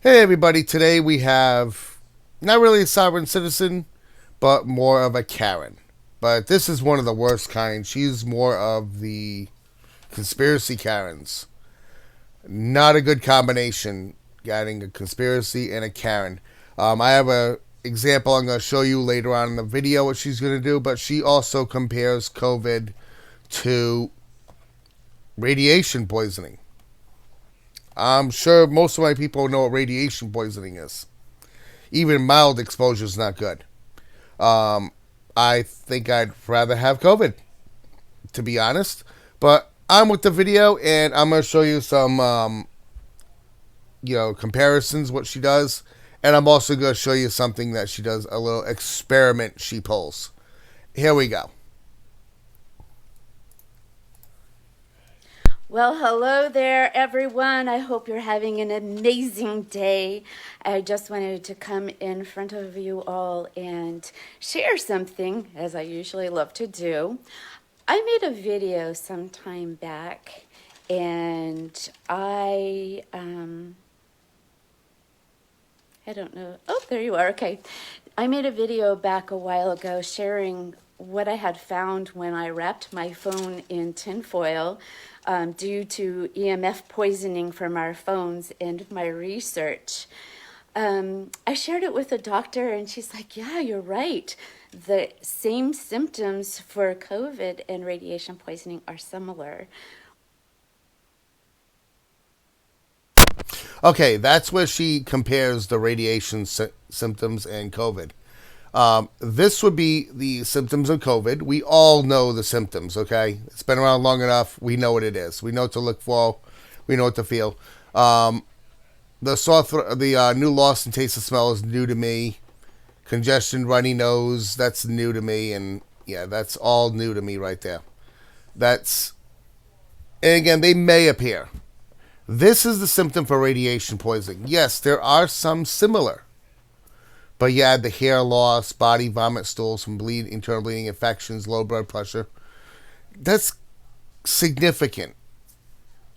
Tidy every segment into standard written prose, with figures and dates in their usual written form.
Hey everybody, today we have not really a sovereign citizen, but more of a Karen. But this is one of the worst kind. She's more of the conspiracy Karens. Not a good combination, getting a conspiracy and a Karen. I have a example I'm going to show you later on in the video what she's going to do, but she also compares COVID to radiation poisoning. I'm sure most of my people know what radiation poisoning is. Even mild exposure is not good. Um, I think I'd rather have COVID, to be honest. But I'm with the video, and I'm going to show you some, comparisons, what she does. And I'm also going to show you something that she does, a little experiment she pulls. Here we go. Well, hello there, everyone. I hope you're having an amazing day. I just wanted to come in front of you all and share something, as I usually love to do. I made a video some time back, and I don't know. Oh, there you are. Okay. I made a video back a while ago sharing what I had found when I wrapped my phone in tinfoil due to EMF poisoning from our phones and my research. I shared it with a doctor, and she's like, yeah, you're right. The same symptoms for COVID and radiation poisoning are similar. Okay, that's where she compares the radiation symptoms and COVID. This would be the symptoms of COVID. We all know the symptoms, okay? It's been around long enough. We know what it is. We know what to look for. We know what to feel. The new loss and taste of smell is new to me. Congestion, runny nose, that's new to me. And yeah, that's all new to me right there. And again, they may appear. This is the symptom for radiation poisoning. Yes, there are some similar. But you add the hair loss, body, vomit, stools from internal bleeding, infections, low blood pressure. That's significant.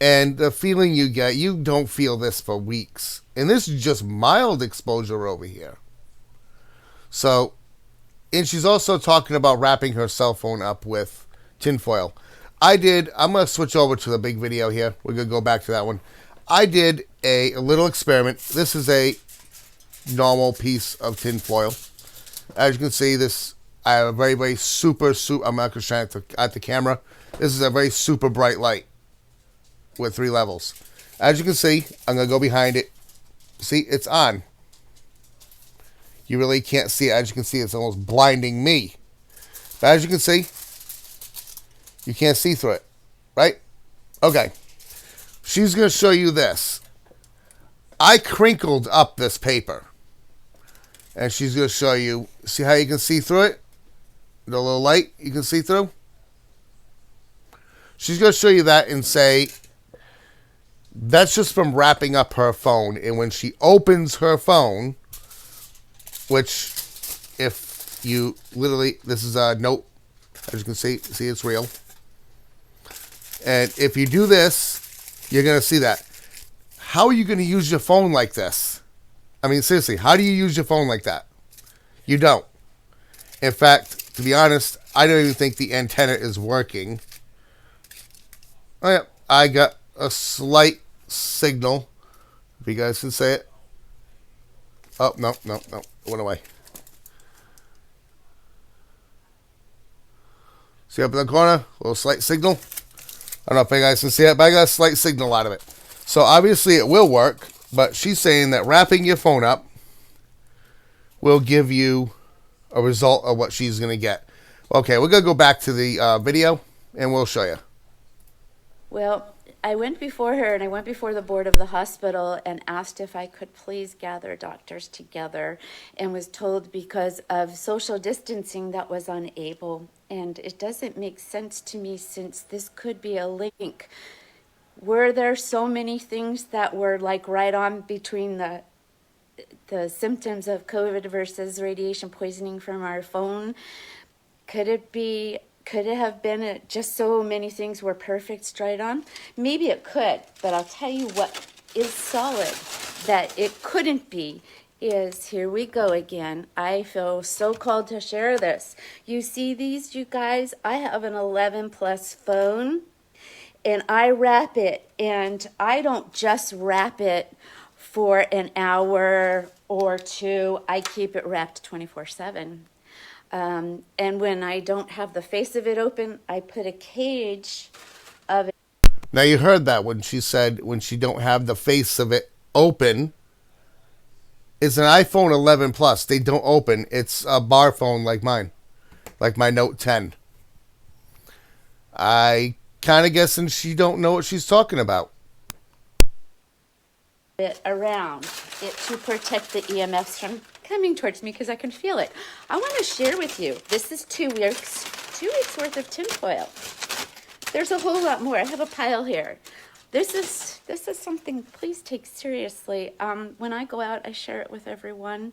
And the feeling you get, you don't feel this for weeks. And this is just mild exposure over here. So, and she's also talking about wrapping her cell phone up with tinfoil. I'm going to switch over to the big video here. We're going to go back to that one. I did a little experiment. This is a normal piece of tinfoil. As you can see, I have a very, very super, I'm not going to shine it at the camera. This is a very super bright light with 3 levels. As you can see, I'm going to go behind it. See, it's on. You really can't see it. As you can see, it's almost blinding me. But as you can see, you can't see through it, right? Okay. She's going to show you this. I crinkled up this paper. And she's going to show you. See how you can see through it? The little light you can see through? She's going to show you that and say, that's just from wrapping up her phone. And when she opens her phone, which if you literally, this is a note. As you can see it's real. And if you do this, you're going to see that. How are you going to use your phone like this? I mean, seriously, how do you use your phone like that? You don't. In fact, to be honest, I don't even think the antenna is working. Oh, yeah, I got a slight signal. If you guys can say it. Oh, no. It went away. See up in the corner? A little slight signal. I don't know if you guys can see it, but I got a slight signal out of it. So obviously it will work, but she's saying that wrapping your phone up will give you a result of what she's going to get. Okay, we're going to go back to the video, and we'll show you. Well, I went before her and I went before the board of the hospital and asked if I could please gather doctors together, and was told because of social distancing that was unable. And it doesn't make sense to me, since this could be a link. Were there so many things that were like right on between the symptoms of COVID versus radiation poisoning from our phone? Could it have been just so many things were perfect straight on? Maybe it could, but I'll tell you what is solid that it couldn't be is, here we go again. I feel so called to share this. You see these, you guys? I have an 11 plus phone and I wrap it, and I don't just wrap it for an hour or two. I keep it wrapped 24/7. And when I don't have the face of it open, I put a cage of it. Now you heard that when she said when she don't have the face of it open. It's an iPhone 11 Plus. They don't open. It's a bar phone like mine, like my Note 10. I kind of guessing she don't know what she's talking about. It around it to protect the EMFs from coming towards me because I can feel it. I want to share with you. This is 2 weeks worth of tinfoil. There's a whole lot more. I have a pile here. This is something please take seriously. When I go out, I share it with everyone.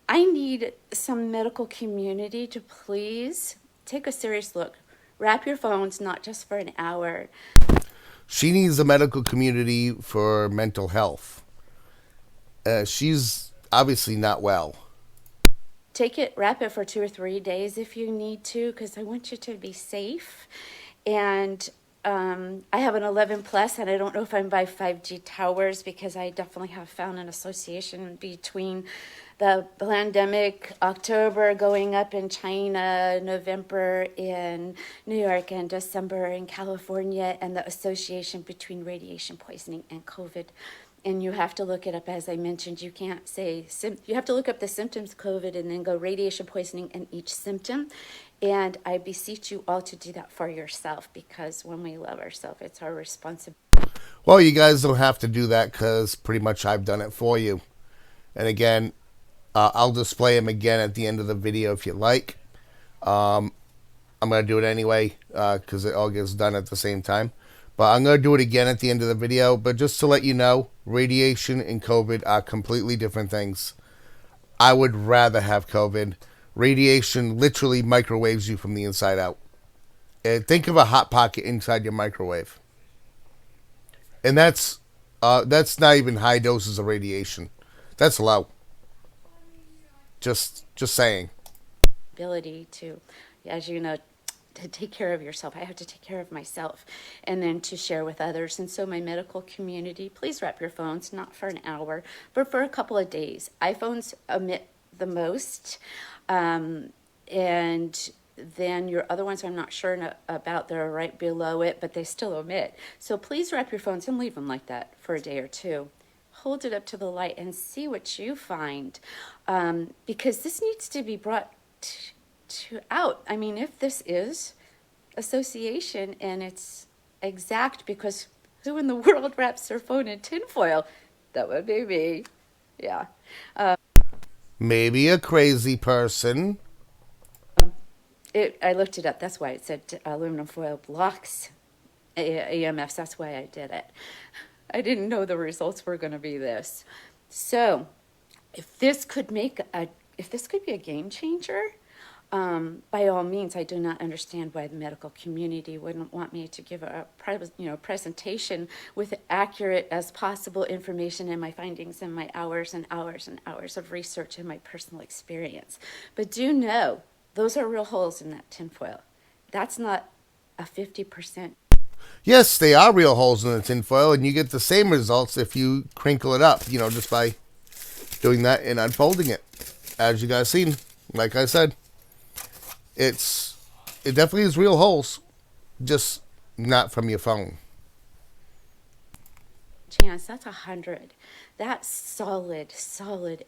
I need some medical community to please take a serious look. Wrap your phones, not just for an hour. She needs a medical community for mental health. She's obviously not well. Take it, wrap it for 2 or 3 days if you need to, because I want you to be safe. And I have an 11 plus, and I don't know if I'm by 5G towers because I definitely have found an association between the pandemic, October going up in China, November in New York, and December in California, and the association between radiation poisoning and COVID. And you have to look it up, as I mentioned. You can't say, you have to look up the symptoms of COVID and then go radiation poisoning and each symptom. And I beseech you all to do that for yourself, because when we love ourselves, it's our responsibility. Well, you guys don't have to do that because pretty much I've done it for you. And again, I'll display them again at the end of the video if you like. I'm going to do it anyway because it all gets done at the same time. But I'm going to do it again at the end of the video. But just to let you know, radiation and COVID are completely different things. I would rather have COVID. Radiation literally microwaves you from the inside out. Think of a hot pocket inside your microwave. And that's not even high doses of radiation. That's low. Just saying. Ability to, as you know, to take care of yourself. I have to take care of myself, and then to share with others. And so my medical community, please wrap your phones, not for an hour, but for a couple of days. iPhones emit the most, and then your other ones I'm not sure about. They're right below it, but they still emit. So please wrap your phones and leave them like that for a day or two. Hold it up to the light and see what you find, because this needs to be brought to out. I mean, if this is association and it's exact, because who in the world wraps their phone in tinfoil? That would be me. Yeah. Maybe a crazy person. I looked it up. That's why it said aluminum foil blocks EMFs. That's why I did it. I didn't know the results were going to be this. So, if this could be a game changer, by all means. I do not understand why the medical community wouldn't want me to give a presentation with accurate as possible information and my findings and my hours and hours and hours of research and my personal experience. But do know, those are real holes in that tinfoil. That's not a 50%. Yes, they are real holes in the tinfoil, and you get the same results if you crinkle it up, just by doing that and unfolding it. As you guys seen, like I said, it definitely is real holes, just not from your phone. Chance, that's 100. That's solid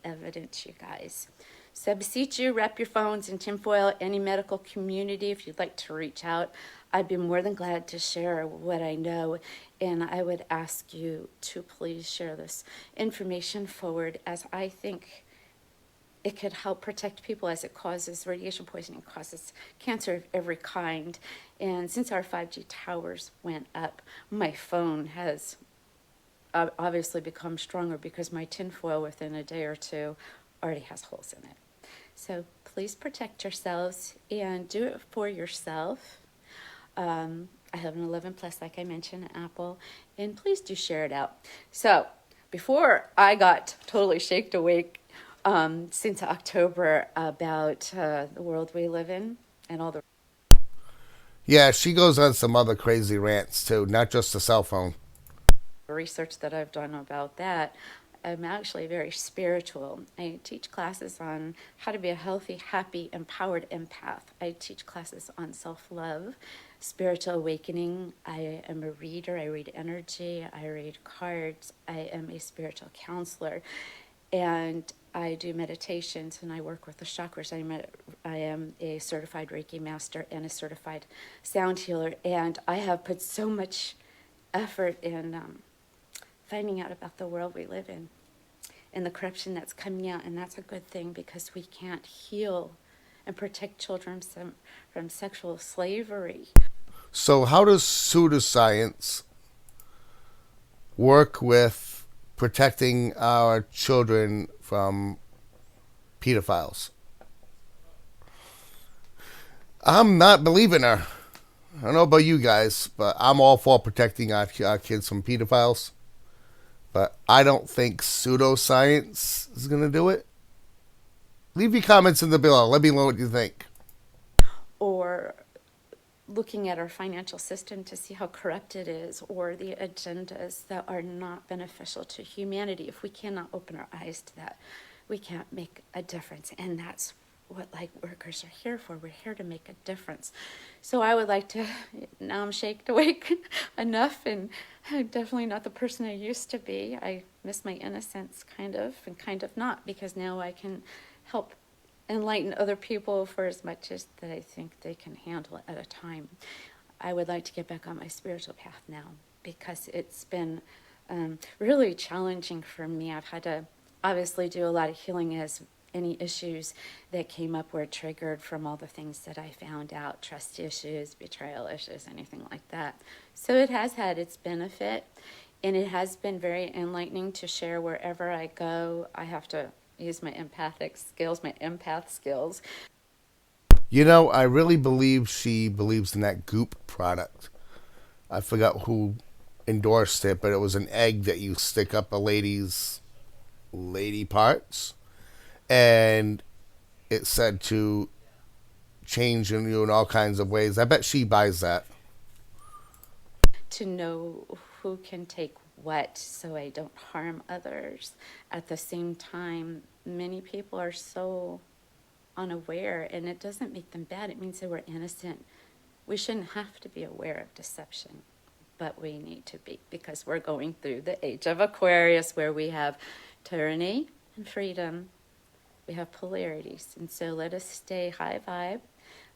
evidence, you guys. So I beseech you, wrap your phones in tinfoil. Any medical community, if you'd like to reach out, I'd be more than glad to share what I know. And I would ask you to please share this information forward, as I think it could help protect people, as it causes radiation poisoning, causes cancer of every kind. And since our 5G towers went up, my phone has obviously become stronger, because my tinfoil within a day or two already has holes in it. So please protect yourselves and do it for yourself. I have an 11 plus, like I mentioned, Apple, and please do share it out. So before I got totally shaked awake since October about the world we live in and all the Yeah, she goes on some other crazy rants too, not just the cell phone. research that I've done about that. I'm actually very spiritual. I teach classes on how to be a healthy, happy, empowered empath. I teach classes on self love, spiritual awakening. I am a reader. I read energy. I read cards. I am a spiritual counselor. And I do meditations and I work with the chakras. I am a certified Reiki master and a certified sound healer. And I have put so much effort in finding out about the world we live in and the corruption that's coming out. And that's a good thing because we can't heal and protect children from sexual slavery. So, how does pseudoscience work with protecting our children from pedophiles? I'm not believing her. I don't know about you guys, but I'm all for protecting our kids from pedophiles. But I don't think pseudoscience is going to do it. Leave your comments in the below. Let me know what you think. Or looking at our financial system to see how corrupt it is, or the agendas that are not beneficial to humanity. If we cannot open our eyes to that, we can't make a difference. And that's what light workers are here for. We're here to make a difference. So I would like to, now I'm shaked awake enough, and I'm definitely not the person I used to be. I miss my innocence, kind of, and kind of not, because now I can help enlighten other people for as much as that I think they can handle at a time. I would like to get back on my spiritual path now because it's been really challenging for me. I've had to obviously do a lot of healing as any issues that came up were triggered from all the things that I found out, trust issues, betrayal issues, anything like that. So it has had its benefit, and it has been very enlightening to share wherever I go. I have to use my empathic skills, my empath skills. You know, I really believe she believes in that goop product. I forgot who endorsed it, but it was an egg that you stick up a lady's lady parts, and it said to change you in all kinds of ways. I bet she buys that. To know who can take what so I don't harm others. At the same time, many people are so unaware, and it doesn't make them bad. It means they were innocent. We shouldn't have to be aware of deception, but we need to be, because we're going through the age of Aquarius where we have tyranny and freedom. We have polarities. And so let us stay high vibe.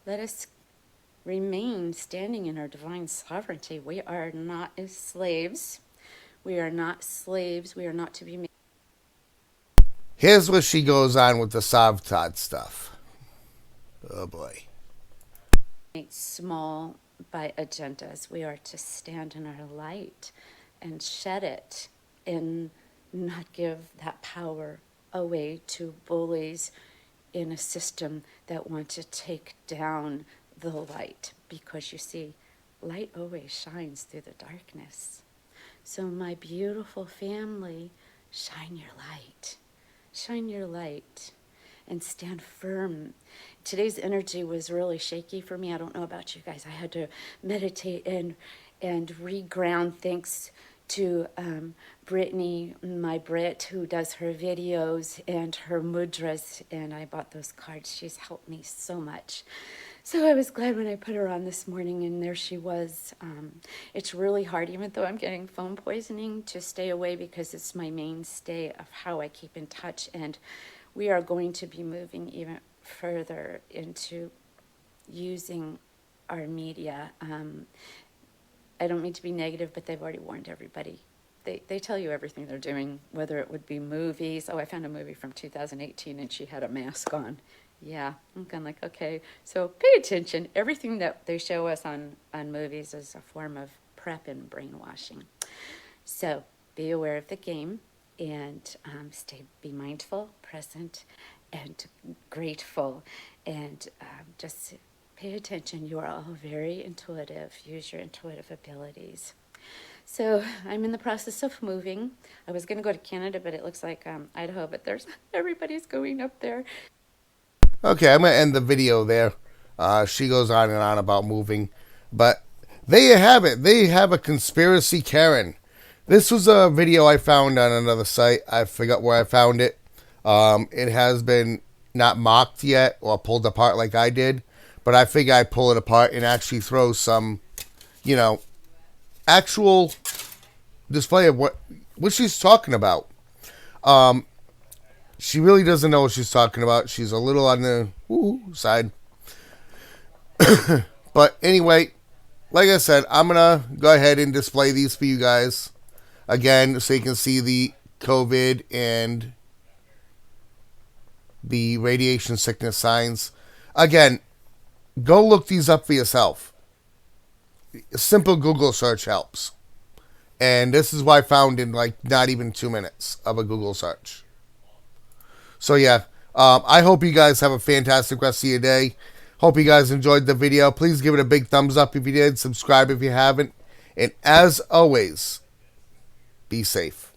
Let us remain standing in our divine sovereignty. We are not as slaves. We are not slaves. We are not to be made. Here's where she goes on with the Saab Todd stuff. Oh boy. Small by agendas. We are to stand in our light and shed it and not give that power away to bullies in a system that want to take down the light. Because you see, light always shines through the darkness. So, my beautiful family, shine your light. Shine your light and stand firm. Today's energy was really shaky for me. I don't know about you guys. I had to meditate and reground, thanks to Brittany, my Brit, who does her videos and her mudras, and I bought those cards. She's helped me so much. So I was glad when I put her on this morning, and there she was. It's really hard, even though I'm getting phone poisoning, to stay away because it's my mainstay of how I keep in touch. And we are going to be moving even further into using our media. I don't mean to be negative, but they've already warned everybody. They tell you everything they're doing, whether it would be movies. Oh, I found a movie from 2018 and she had a mask on. Yeah, I'm kind of like, okay, so pay attention. Everything that they show us on movies is a form of prep and brainwashing. So be aware of the game and be mindful, present, and grateful. And just pay attention. You are all very intuitive. Use your intuitive abilities. So I'm in the process of moving. I was going to go to Canada, but it looks like Idaho, but there's everybody's going up there. Okay, I'm going to end the video there. She goes on and on about moving. But there you have it. They have a conspiracy Karen. This was a video I found on another site. I forgot where I found it. It has been not mocked yet or pulled apart like I did. But I figure I'd pull it apart and actually throw some, actual display of what she's talking about. She really doesn't know what she's talking about. She's a little on the side. But anyway, like I said, I'm going to go ahead and display these for you guys. Again, so you can see the COVID and the radiation sickness signs. Again, go look these up for yourself. A simple Google search helps. And this is what I found in like not even 2 minutes of a Google search. So yeah, I hope you guys have a fantastic rest of your day. Hope you guys enjoyed the video. Please give it a big thumbs up if you did. Subscribe if you haven't. And as always, be safe.